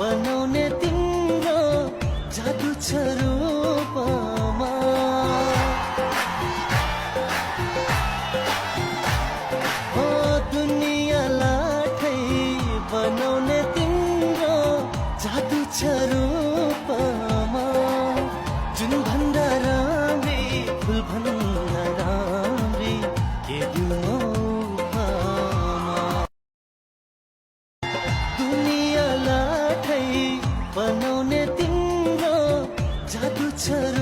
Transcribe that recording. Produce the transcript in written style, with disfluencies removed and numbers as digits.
बनाउने तिम्रो जादु छ रूपमा। हो दुनियाँलाई बनाउने तिम्रो जादु छ रूपमा। जुन भन्दा राम्री फुल भन्दा राम्री के दिनु दुनियाँलाई बनाउने तिम्रो जादु छ।